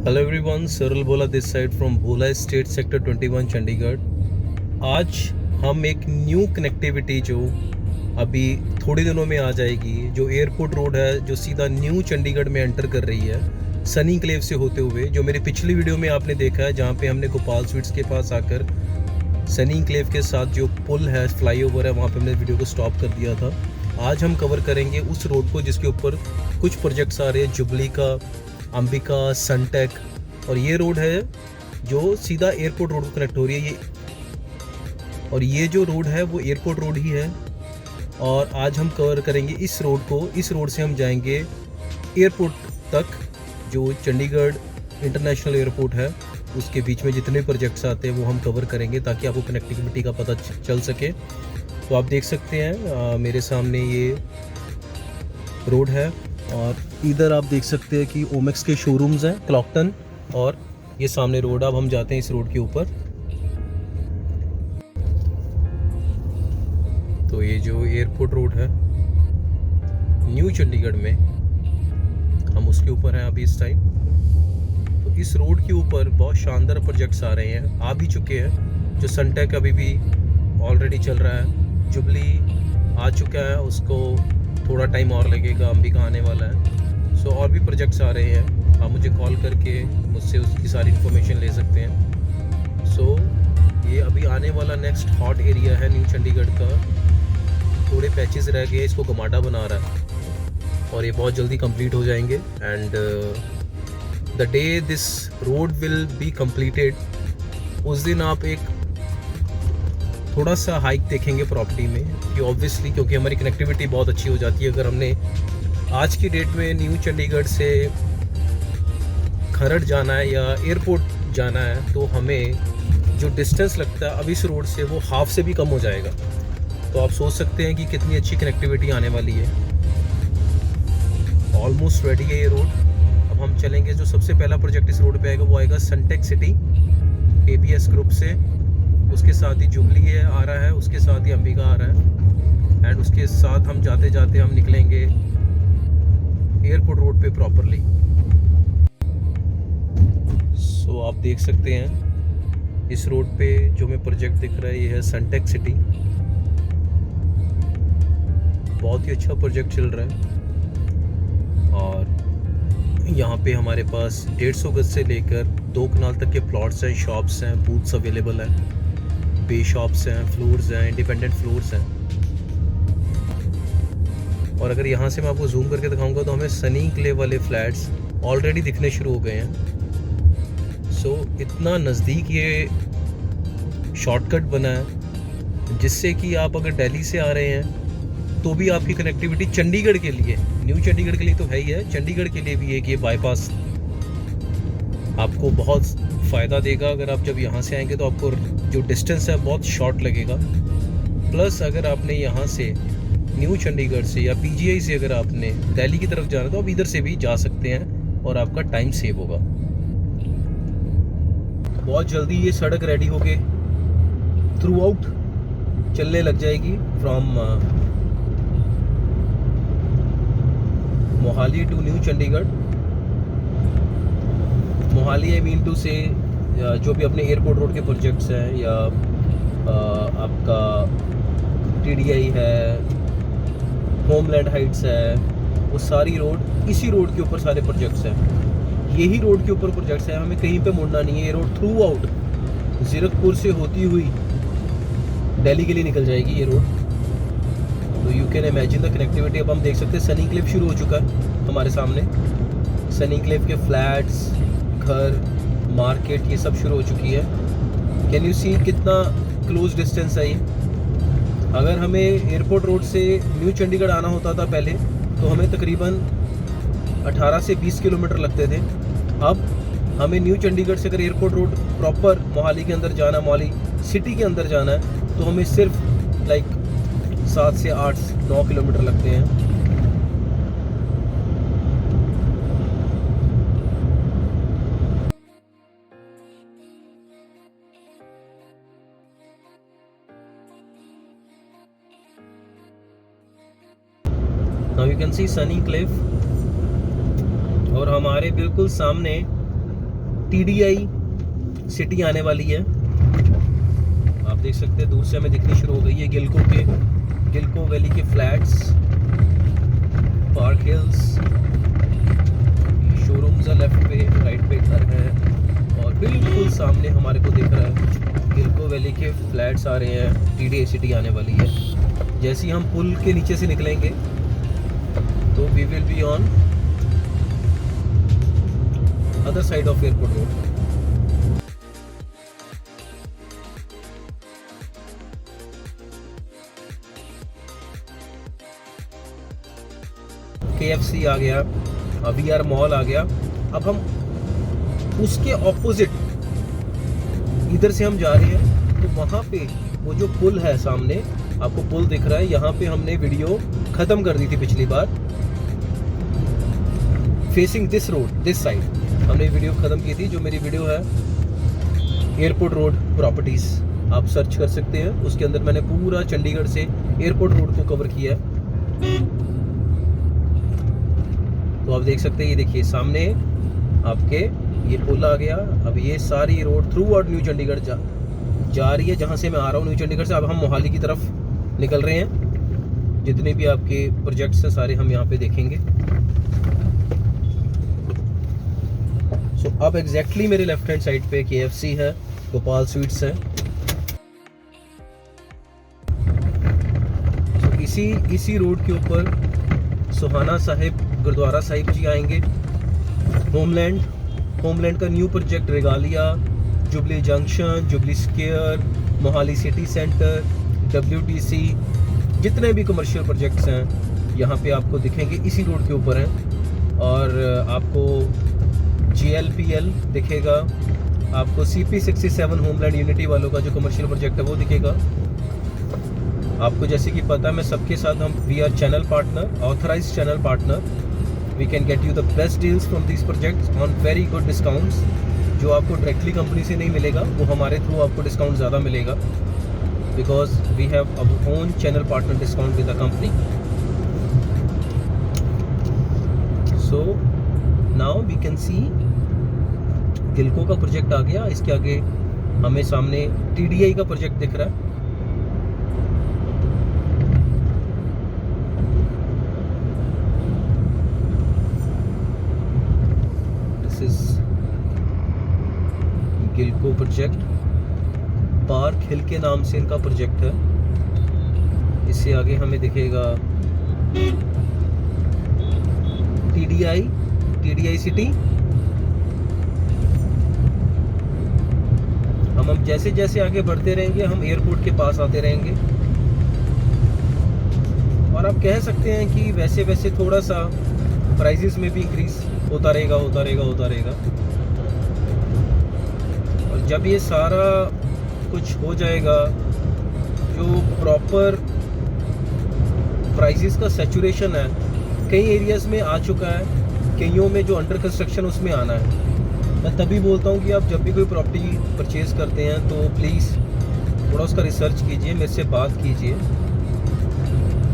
Hello everyone, सरल बोला this side from Bhola state sector 21 Chandigarh. आज हम एक न्यू कनेक्टिविटी जो अभी थोड़े दिनों में आ जाएगी, जो एयरपोर्ट रोड है जो सीधा न्यू चंडीगढ़ में एंटर कर रही है सनी क्लेव से होते हुए, जो मेरी पिछली वीडियो में आपने देखा है जहाँ पे हमने गोपाल स्वीट्स के पास आकर सनी क्लेव के साथ जो पुल है, फ्लाईओवर है, वहाँ पे हमने वीडियो को स्टॉप कर दिया था। आज हम कवर करेंगे उस रोड को जिसके ऊपर कुछ प्रोजेक्ट्स आ रहे हैं, जुबली का, अंबिका, सनटेक, और ये रोड है जो सीधा एयरपोर्ट रोड को कनेक्ट हो रही है। और ये जो रोड है वो एयरपोर्ट रोड ही है। और आज हम कवर करेंगे इस रोड को। इस रोड से हम जाएंगे एयरपोर्ट तक, जो चंडीगढ़ इंटरनेशनल एयरपोर्ट है, उसके बीच में जितने प्रोजेक्ट्स आते हैं वो हम कवर करेंगे ताकि आपको कनेक्टिविटी का पता चल सके। तो आप देख सकते हैं मेरे सामने ये रोड है, और इधर आप देख सकते हैं कि ओमेक्स के शोरूम्स हैं, क्लॉकटन, और ये सामने रोड। अब हम जाते हैं इस रोड के ऊपर। तो ये जो एयरपोर्ट रोड है न्यू चंडीगढ़ में, हम उसके ऊपर हैं अभी इस टाइम। तो इस रोड के ऊपर बहुत शानदार प्रोजेक्ट्स आ रहे हैं, आ भी चुके हैं। जो सनटेक अभी भी ऑलरेडी चल रहा है, जुबली आ चुका है, उसको थोड़ा टाइम और लगेगा, अंबिका आने वाला है। सो और भी प्रोजेक्ट्स आ रहे हैं, आप मुझे कॉल करके मुझसे उसकी सारी इन्फॉर्मेशन ले सकते हैं। सो ये अभी आने वाला नेक्स्ट हॉट एरिया है न्यू चंडीगढ़ का। थोड़े पैचेस रह गए, इसको गमाडा बना रहा है और ये बहुत जल्दी कंप्लीट हो जाएंगे। And the day this road will be completed, उस दिन आप एक थोड़ा सा हाइक देखेंगे प्रॉपर्टी में, कि ऑब्वियसली क्योंकि हमारी कनेक्टिविटी बहुत अच्छी हो जाती है। अगर हमने आज की डेट में न्यू चंडीगढ़ से खरड़ जाना है या एयरपोर्ट जाना है, तो हमें जो डिस्टेंस लगता है अब इस रोड से वो हाफ से भी कम हो जाएगा। तो आप सोच सकते हैं कि कितनी अच्छी कनेक्टिविटी आने वाली है। ऑलमोस्ट रेडी है ये रोड। अब हम चलेंगे, जो सबसे पहला प्रोजेक्ट इस रोड पे आएगा वो आएगा सनटेक सिटी APS ग्रुप से। उसके साथ ही जुबली है आ रहा है, उसके साथ ही अंबिका आ रहा है, एंड उसके साथ हम जाते जाते हम निकलेंगे एयरपोर्ट रोड पे प्रॉपरली। सो आप देख सकते हैं इस रोड पे जो हमें प्रोजेक्ट दिख रहा है ये है सनटेक सिटी। बहुत ही अच्छा प्रोजेक्ट चल रहा है, और यहाँ पे हमारे पास 150 गज से लेकर 2 कनाल तक के प्लॉट्स हैं, शॉप्स हैं, बूथ्स अवेलेबल हैं, बे शॉप्स हैं, फ्लोर्स हैं, इंडिपेंडेंट फ्लोर्स हैं। और अगर यहाँ से मैं आपको जूम करके दिखाऊंगा तो हमें सनी क्लेव वाले फ्लैट्स ऑलरेडी दिखने शुरू हो गए हैं। सो इतना नज़दीक ये शॉर्टकट बना है, जिससे कि आप अगर दिल्ली से आ रहे हैं तो भी आपकी कनेक्टिविटी चंडीगढ़ के लिए, न्यू चंडीगढ़ के लिए तो है ही है, चंडीगढ़ के लिए भी एक ये बाईपास आपको बहुत फ़ायदा देगा। अगर आप जब यहाँ से आएंगे तो आपको जो डिस्टेंस है बहुत शॉर्ट लगेगा। प्लस अगर आपने यहाँ से न्यू चंडीगढ़ से या PGI से अगर आपने दिल्ली की तरफ जाना तो आप इधर से भी जा सकते हैं और आपका टाइम सेव होगा। बहुत जल्दी ये सड़क रेडी होके थ्रू आउट चलने लग जाएगी, from Mohali to new Chandigarh. Mohali I mean to से जो भी अपने एयरपोर्ट रोड के प्रोजेक्ट्स हैं, या आपका TDI है, होमलैंड हाइट्स है, वो सारी रोड इसी रोड के ऊपर सारे प्रोजेक्ट्स हैं। यही रोड के ऊपर प्रोजेक्ट्स हैं, हमें कहीं पे मुड़ना नहीं है। ये रोड थ्रू आउट जीरकपुर से होती हुई दिल्ली के लिए निकल जाएगी ये रोड। तो you can imagine the connectivity. अब हम देख सकते हैं सनी क्लेव शुरू हो चुका है हमारे सामने। सनी क्लेव के फ्लैट्स, घर, मार्केट, ये सब शुरू हो चुकी है। कैन यू सी कितना क्लोज डिस्टेंस है ये। अगर हमें एयरपोर्ट रोड से न्यू चंडीगढ़ आना होता था पहले, तो हमें तकरीबन 18 से 20 किलोमीटर लगते थे। अब हमें न्यू चंडीगढ़ से अगर एयरपोर्ट रोड प्रॉपर मोहाली के अंदर जाना, मोहाली सिटी के अंदर जाना है, तो हमें सिर्फ 7 से 8-9 किलोमीटर लगते हैं। Now you can see Sunny Cliff, और हमारे बिल्कुल सामने TDI सिटी आने वाली है। आप देख सकते हैं दूर से हमें दिखनी शुरू हो गई है गिलको वैली के फ्लैट्स, पार्क हिल्स, शोरूम्स है लेफ्ट पे, राइट पे घर है और बिल्कुल सामने हमारे को दिख रहा है गिलको वैली के फ्लैट्स आ रहे हैं। TDI सिटी आने वाली है। जैसे ही हम पुल के नीचे से निकलेंगे तो we will be on other side of airport road. KFC आ गया, VR मॉल आ गया। अब हम उसके ऑपोजिट इधर से हम जा रहे हैं तो वहाँ पे वो जो पुल है सामने, आपको पुल दिख रहा है, यहाँ पे हमने वीडियो ख़त्म कर दी थी पिछली बार। Facing this road, this side हमने वीडियो ख़त्म की थी। जो मेरी वीडियो है एयरपोर्ट रोड प्रॉपर्टीज़, आप सर्च कर सकते हैं। उसके अंदर मैंने पूरा चंडीगढ़ से एयरपोर्ट रोड को कवर किया है। तो आप देख सकते हैं, ये देखिए सामने आपके ये पुल आ गया। अब ये सारी road through out new Chandigarh जा रही है। जहाँ से मैं आ रहा हूँ न्यू चंडीगढ़ से, अब हम मोहाली की तरफ निकल रहे हैं। जितने भी आपके प्रोजेक्ट्स हैं सारे हम यहाँ पे देखेंगे। सो अब एग्जैक्टली मेरे लेफ्ट हैंड साइड पे KFC है, गोपाल स्वीट्स है। so, इसी रोड के ऊपर सुहाना साहिब गुरुद्वारा साहिब जी आएंगे। होमलैंड का new project Regalia, jubilee junction, jubilee square, Mohali city centre, WTC, जितने भी कमर्शियल प्रोजेक्ट्स हैं यहाँ पे आपको दिखेंगे, इसी रोड के ऊपर हैं। और आपको GLPL दिखेगा, आपको CP67 होमलैंड यूनिटी वालों का जो कमर्शियल प्रोजेक्ट है वो दिखेगा आपको। जैसे कि पता है मैं सबके साथ, हम we are channel partner, authorized channel partner. We can get you the best deals from these projects on very good discounts. जो आपको डायरेक्टली कंपनी से नहीं मिलेगा वो हमारे थ्रू आपको डिस्काउंट ज़्यादा मिलेगा, because we have our own channel partner discount with the company. So now we can see Gillco का प्रोजेक्ट आ गया। इसके आगे हमें सामने TDI का प्रोजेक्ट दिख रहा है। This is Gillco project, park हिल के नाम से इनका प्रोजेक्ट है। इससे आगे हमें दिखेगा TDI सिटी। हम जैसे जैसे आगे बढ़ते रहेंगे हम एयरपोर्ट के पास आते रहेंगे। और आप कह सकते हैं कि वैसे वैसे थोड़ा सा प्राइसेस में भी इंक्रीज होता रहेगा। और जब ये सारा कुछ हो जाएगा, जो प्रॉपर प्राइसेस का सैचुरेशन है कई एरियाज़ में आ चुका है, कईयों में जो अंडर कंस्ट्रक्शन उसमें आना है। मैं तभी बोलता हूँ कि आप जब भी कोई प्रॉपर्टी परचेज़ करते हैं तो प्लीज़ थोड़ा उसका रिसर्च कीजिए, मेरे से बात कीजिए।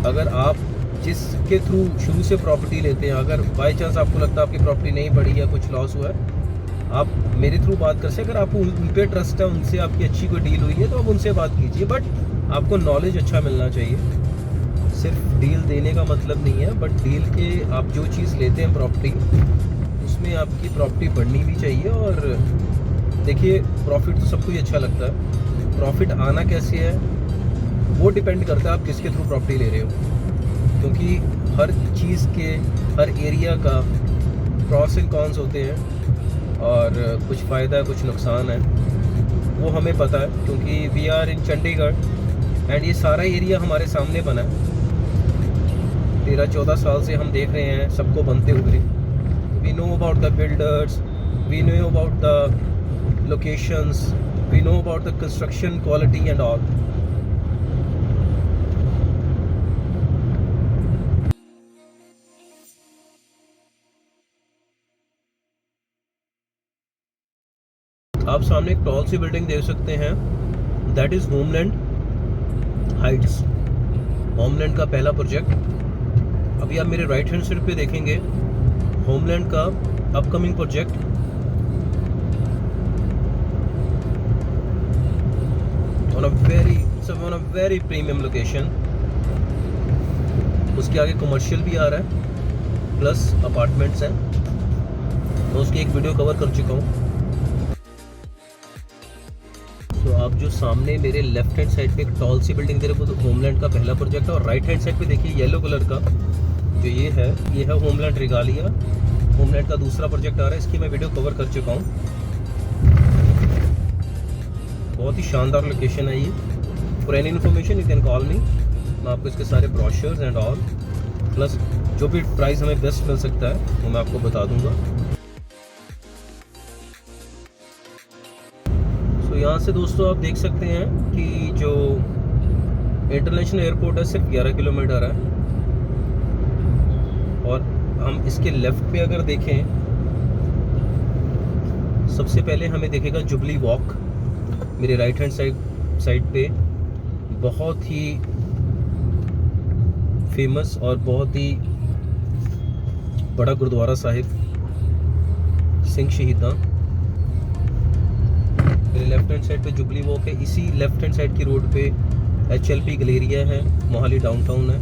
अगर आप जिसके थ्रू शुरू से प्रॉपर्टी लेते हैं, अगर बाई चांस आपको लगता है आपकी प्रॉपर्टी नहीं बढ़ी या कुछ लॉस हुआ है, आप मेरे थ्रू बात कर सकते। अगर आपको उन पे ट्रस्ट है, उनसे आपकी अच्छी कोई डील हुई है तो आप उनसे बात कीजिए। बट आपको नॉलेज अच्छा मिलना चाहिए। सिर्फ डील देने का मतलब नहीं है, बट डील के आप जो चीज़ लेते हैं प्रॉपर्टी, उसमें आपकी प्रॉपर्टी बढ़नी भी चाहिए। और देखिए प्रॉफिट तो सबको ही अच्छा लगता है, प्रॉफिट आना कैसे है वो डिपेंड करता है आप किसके थ्रू प्रॉपर्टी ले रहे हो। क्योंकि हर चीज़ के, हर एरिया का प्रॉस एंड कॉन्स होते हैं, और कुछ फ़ायदा है कुछ नुकसान है, वो हमें पता है। क्योंकि we are in Chandigarh and ये सारा एरिया हमारे सामने बना है। 13-14 साल से हम देख रहे हैं सबको बनते हुए। We know about the builders, we know about the locations, we know about the construction quality and all. आप सामने एक टॉल सी बिल्डिंग देख सकते हैं, that is Homeland Heights, Homeland का पहला प्रोजेक्ट। अभी आप मेरे राइट हैंड साइड पे देखेंगे होमलैंड का upcoming project very premium location. उसके आगे कमर्शियल भी आ रहा है प्लस अपार्टमेंट्स हैं, तो उसकी एक वीडियो कवर कर चुका हूँ। तो आप जो सामने मेरे लेफ्ट हैंड साइड पे एक टॉल सी बिल्डिंग दे रहे हो, तो होमलैंड का पहला प्रोजेक्ट है। और राइट हैंड साइड पे देखिए येलो कलर का जो ये है होमलैंड रिगालिया, होमलैंड का दूसरा प्रोजेक्ट आ रहा है। इसकी मैं वीडियो कवर कर चुका हूँ। बहुत ही शानदार लोकेशन है ये। For any information you can call मी, मैं आपको इसके सारे ब्रोशर्स एंड ऑल प्लस जो भी प्राइस हमें बेस्ट मिल सकता है वो मैं आपको बता दूंगा। तो यहाँ से दोस्तों आप देख सकते हैं कि जो इंटरनेशनल एयरपोर्ट है सिर्फ 11 किलोमीटर है। और हम इसके लेफ्ट पे अगर देखें, सबसे पहले हमें दिखेगा जुबली वॉक मेरे राइट हैंड साइड पे। बहुत ही फेमस और बहुत ही बड़ा गुरुद्वारा साहिब सिंह शहीदा। मेरे लेफ्ट हैंड साइड पे जुबली वॉक है। इसी लेफ्ट हैंड साइड की रोड पे HLP गैलेरिया है, मोहाली डाउनटाउन है।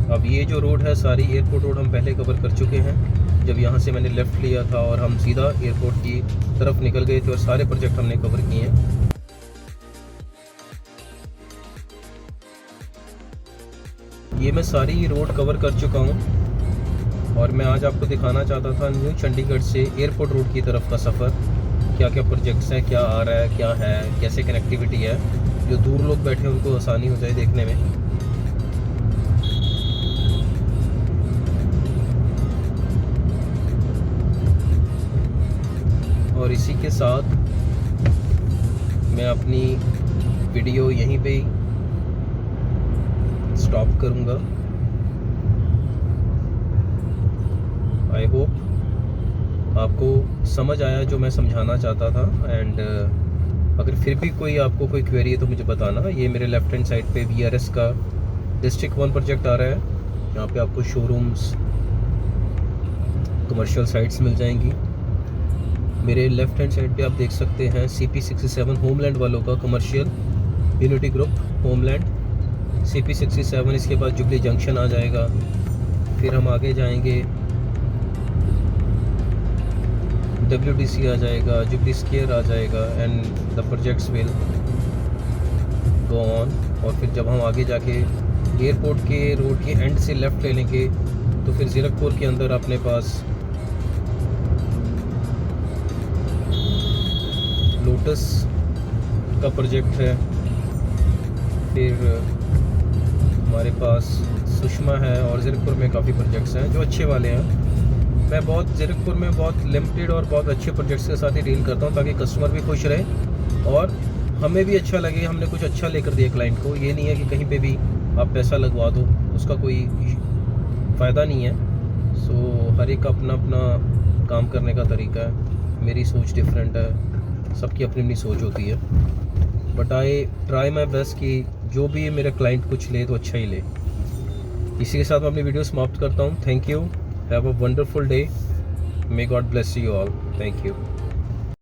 अब ये जो रोड है सारी एयरपोर्ट रोड हम पहले कवर कर चुके हैं, जब यहाँ से मैंने लेफ़्ट लिया था और हम सीधा एयरपोर्ट की तरफ निकल गए थे और सारे प्रोजेक्ट हमने कवर किए हैं। ये मैं सारी रोड कवर कर चुका हूँ और मैं आज आपको दिखाना चाहता था न्यू चंडीगढ़ से एयरपोर्ट रोड की तरफ का सफ़र। क्या क्या प्रोजेक्ट्स हैं, क्या आ रहा है, क्या है, कैसे कनेक्टिविटी है, जो दूर लोग बैठे हैं उनको आसानी हो जाए देखने में। और इसी के साथ मैं अपनी वीडियो यहीं पे स्टॉप करूंगा। आई होप आपको समझ आया जो मैं समझाना चाहता था। एंड अगर फिर भी कोई आपको कोई क्वेरी है तो मुझे बताना। ये मेरे लेफ्ट हैंड साइड पे VRS का डिस्ट्रिक्ट 1 प्रोजेक्ट आ रहा है। यहाँ पे आपको शोरूम्स, कमर्शियल साइट्स मिल जाएंगी। मेरे लेफ्ट हैंड साइड पे आप देख सकते हैं CP67 होमलैंड वालों का commercial unity group homeland CP67। इसके बाद जुबली जंक्शन आ जाएगा, फिर हम आगे जाएंगे WDC आ जाएगा, जुबली स्क्वायर आ जाएगा and the projects will go on. और फिर जब हम आगे जाके एयरपोर्ट के रोड के एंड से लेफ़्ट ले लेंगे तो फिर जीरकपुर के अंदर अपने पास लोटस का प्रोजेक्ट है। फिर हमारे पास सुषमा है और जीरकपुर में काफ़ी प्रोजेक्ट्स हैं जो अच्छे वाले हैं। मैं बहुत जीरकपुर में बहुत लिमिटेड और बहुत अच्छे प्रोजेक्ट्स के साथ ही डील करता हूँ ताकि कस्टमर भी खुश रहे और हमें भी अच्छा लगे, हमने कुछ अच्छा लेकर दिया क्लाइंट को। ये नहीं है कि कहीं पे भी आप पैसा लगवा दो, उसका कोई फ़ायदा नहीं है। सो हर एक का अपना अपना काम करने का तरीका है। मेरी सोच डिफरेंट है, सबकी अपनी अपनी सोच होती है। But I try my best कि जो भी मेरा क्लाइंट कुछ ले तो अच्छा ही ले। इसी के साथ मैं अपनी वीडियो समाप्त करता हूँ। Thank you, have a wonderful day, may God bless you all. Thank you.